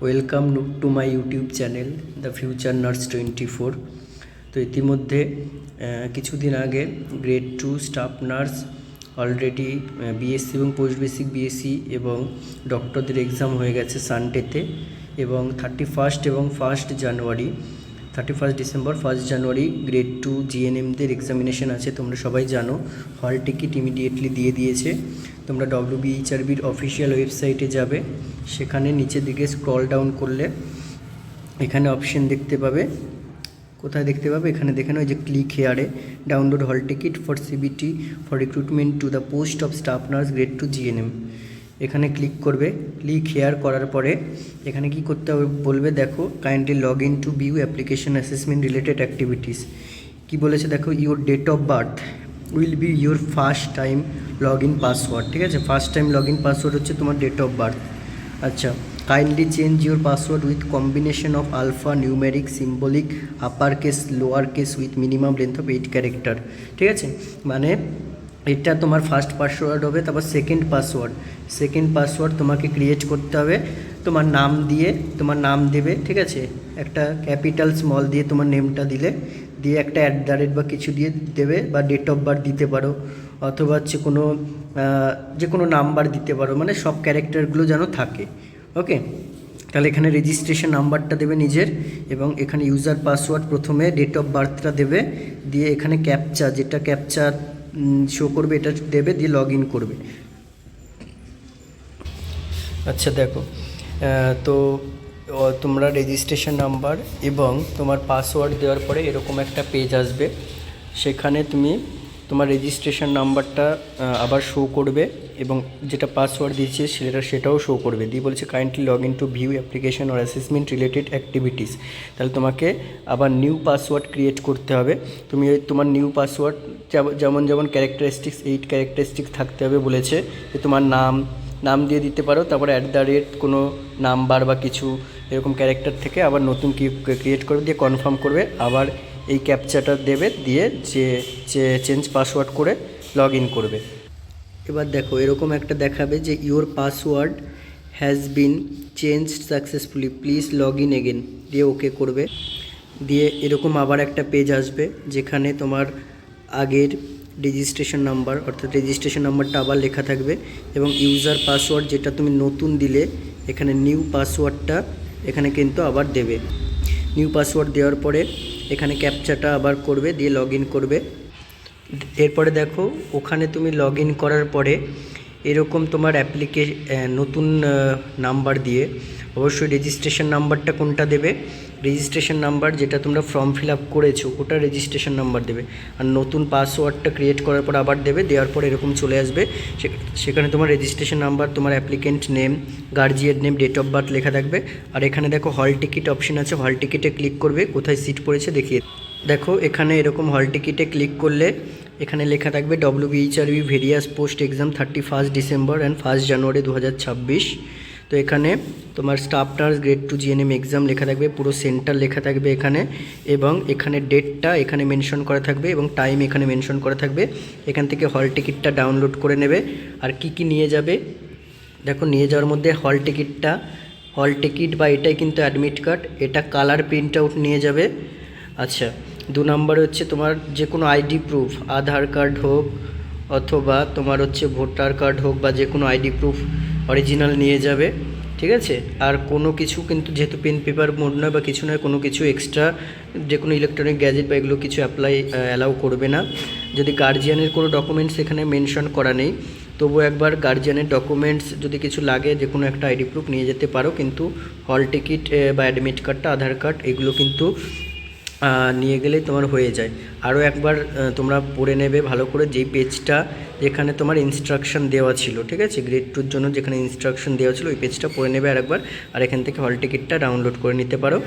Welcome to my YouTube channel the future nurse 24। তো ইতিমধ্যে কিছুদিন আগে grade 2 staff nurse already BSc এবং পোস্ট বেসিক বিএসসি এবং ডক্টরদের এক্সাম হয়ে গেছে সানডেতে, এবং 31 এবং 1 জানুয়ারি 31 ডিসেম্বর 1 জানুয়ারি গ্রেড 2 জিএনএমদের এক্সামিনেশন আছে। তোমরা সবাই জানো, হল টিকিট ইমিডিয়েটলি দিয়ে দিয়েছে। তোমরা WBHRBর অফিসিয়াল ওয়েবসাইটে যাবে, সেখানে নিচের দিকে স্ক্রল ডাউন করলে এখানে অপশন দেখতে পাবে। কোথায় দেখতে পাবে? এখানে দেখে নাও, যে ক্লিক হেয়ারে download hall ticket for CBT for recruitment to the post of staff nurse grade 2 GNM. এখানে ক্লিক করবে। ক্লিক হেয়ার করার পরে এখানে কি করতে হবে বলবে, দেখো kindly log in to view application assessment related activities. কি বলেছে দেখো, your date of birth will be your first time log in password. ঠিক আছে, first time log in password হচ্ছে তোমার ডেট অফ বার্থ। আচ্ছা, kindly change your password with combination of alpha numeric symbolic upper case lower case with minimum length of 8 character. ঠিক আছে, মানে এটা তোমার ফার্স্ট পাসওয়ার্ড হবে। তারপর সেকেন্ড পাসওয়ার্ড তোমাকে ক্রিয়েট করতে হবে তোমার নাম দিয়ে, তোমার নাম দেবে। ঠিক আছে, একটা ক্যাপিটাল স্মল দিয়ে তোমার নেমটা দিয়ে একটা @ বা কিছু দিয়ে দেবে, বা ডেট অফ বার্থ দিতে পারো, অথবা হচ্ছে যে কোনো নাম্বার দিতে পারো, মানে সব ক্যারেক্টারগুলো যেন থাকে। ওকে, তাহলে এখানে রেজিস্ট্রেশন নাম্বারটা দেবে নিজের, এবং এখানে ইউজার পাসওয়ার্ড প্রথমে ডেট অফ বার্থটা দেবে, দিয়ে এখানে ক্যাপচা, যেটা ক্যাপচা শো করবে এটা দেবে, দিয়ে লগ ইন করবে। আচ্ছা দেখো, তো তোমরা রেজিস্ট্রেশন নাম্বার এবং তোমার পাসওয়ার্ড দেওয়ার পরে এরকম একটা পেজ আসবে। সেখানে তুমি তোমার রেজিস্ট্রেশন নাম্বারটা আবার শো করবে, এবং যেটা পাসওয়ার্ড দিয়েছে সেটাও শো করবে। দিয়ে বলছে kindly log in to view application or assessment related activities. তাহলে তোমাকে আবার নিউ পাসওয়ার্ড ক্রিয়েট করতে হবে। তুমি তোমার নিউ পাসওয়ার্ড যেমন ক্যারেক্টারিস্টিক্স 8 ক্যারেক্টারিস্টিক্স থাকতে হবে বলেছে, যে তোমার নাম দিয়ে দিতে পারো, তারপরে @ কোনো নাম্বার বা কিছু এরকম ক্যারেক্টার থেকে আবার নতুন ক্রিয়েট করবে, দিয়ে কনফার্ম করবে, আবার এই ক্যাপচাটা দেবে, দিয়ে চেঞ্জ পাসওয়ার্ড করে লগ ইন করবে। এবার দেখো এরকম একটা দেখাবে যে your password has been change successfully, please log in again, দিয়ে ওকে করবে। দিয়ে এরকম আবার একটা পেজ আসবে, যেখানে তোমার আগের রেজিস্ট্রেশন নাম্বার, অর্থাৎ রেজিস্ট্রেশন নাম্বারটা আবার লেখা থাকবে, এবং ইউজার পাসওয়ার্ড যেটা তুমি নতুন দিলে এখানে নিউ পাসওয়ার্ডটা এখানে কিন্তু আবার দেবে। নিউ পাসওয়ার্ড দেওয়ার পরে এখানে ক্যাপচাটা আবার করবে, দিয়ে লগ ইন করবে। এরপরে দেখো ওখানে তুমি লগ ইন করার পরে এরকম তোমার নতুন নাম্বার দিয়ে, অবশ্যই রেজিস্ট্রেশন নাম্বারটা কোনটা দেবে, রেজিস্ট্রেশন নাম্বার যেটা তোমরা ফর্ম ফিল আপ করেছো ওটা রেজিস্ট্রেশন নাম্বার দেবে, আর নতুন পাসওয়ার্ডটা ক্রিয়েট করার পর আবার দেবে। দেওয়ার পর এরকম চলে আসবে, সেখানে তোমার রেজিস্ট্রেশন নাম্বার, তোমার applicant name, guardian name, date of birth লেখা থাকবে। আর এখানে দেখো হল টিকিট অপশন আছে, হল টিকিটে ক্লিক করবে, কোথায় সিট পড়েছে দেখিয়ে। দেখো এখানে এরকম হল টিকিটে ক্লিক করলে এখানে লেখা থাকবে WBHRB various post exam 31 December and 1 জানুয়ারি 2026। তো এখানে তোমার staff nurse grade 2 GNM exam লেখা থাকবে, পুরো সেন্টার লেখা থাকবে এখানে, এবং এখানে ডেটটা এখানে মেনশন করা থাকবে, এবং টাইম এখানে মেনশন করা থাকবে। এখান থেকে হল টিকিটটা ডাউনলোড করে নেবে। আর কি নিয়ে যাবে দেখো, নিয়ে যাওয়ার মধ্যে হল টিকিট বা এটাই কিন্তু অ্যাডমিট কার্ড, এটা কালার প্রিন্ট আউট নিয়ে যাবে। আচ্ছা, 2 নম্বরে হচ্ছে তোমার যে কোনো আইডি প্রুফ, আধার কার্ড হোক অথবা তোমার হচ্ছে ভোটার কার্ড হোক, বা যে কোনো আইডি প্রুফ অরিজিনাল নিয়ে যাবে। ঠিক আছে, আর কোনো কিছু কিন্তু যেহেতু পেন পেপার মোড নয় বা কিছু নয়, কোনো কিছু এক্সট্রা যে কোনো ইলেকট্রনিক গ্যাজেট বা এগুলো কিছু অ্যালাউ করবে না। যদি গার্জিয়ানের কোনো ডকুমেন্টস এখানে মেনশন করা নেই, তবু একবার গার্জিয়ানের ডকুমেন্টস যদি কিছু লাগে যে কোনো একটা আইডি প্রুফ নিয়ে যেতে পারো, কিন্তু হল টিকিট বা অ্যাডমিট কার্ডটা, আধার কার্ড এগুলো কিন্তু নিয়ে গেলেই তোমার হয়ে যায়। আরও একবার তোমরা পড়ে নেবে ভালো করে, যেই পেজটা যেখানে তোমার ইনস্ট্রাকশন দেওয়া ছিল। ঠিক আছে, গ্রেড 2-র জন্য যেখানে ইনস্ট্রাকশন দেওয়া ছিল ওই পেজটা পড়ে নেবে আরেকবার, আর এখান থেকে হল টিকিটটা ডাউনলোড করে নিতে পারো।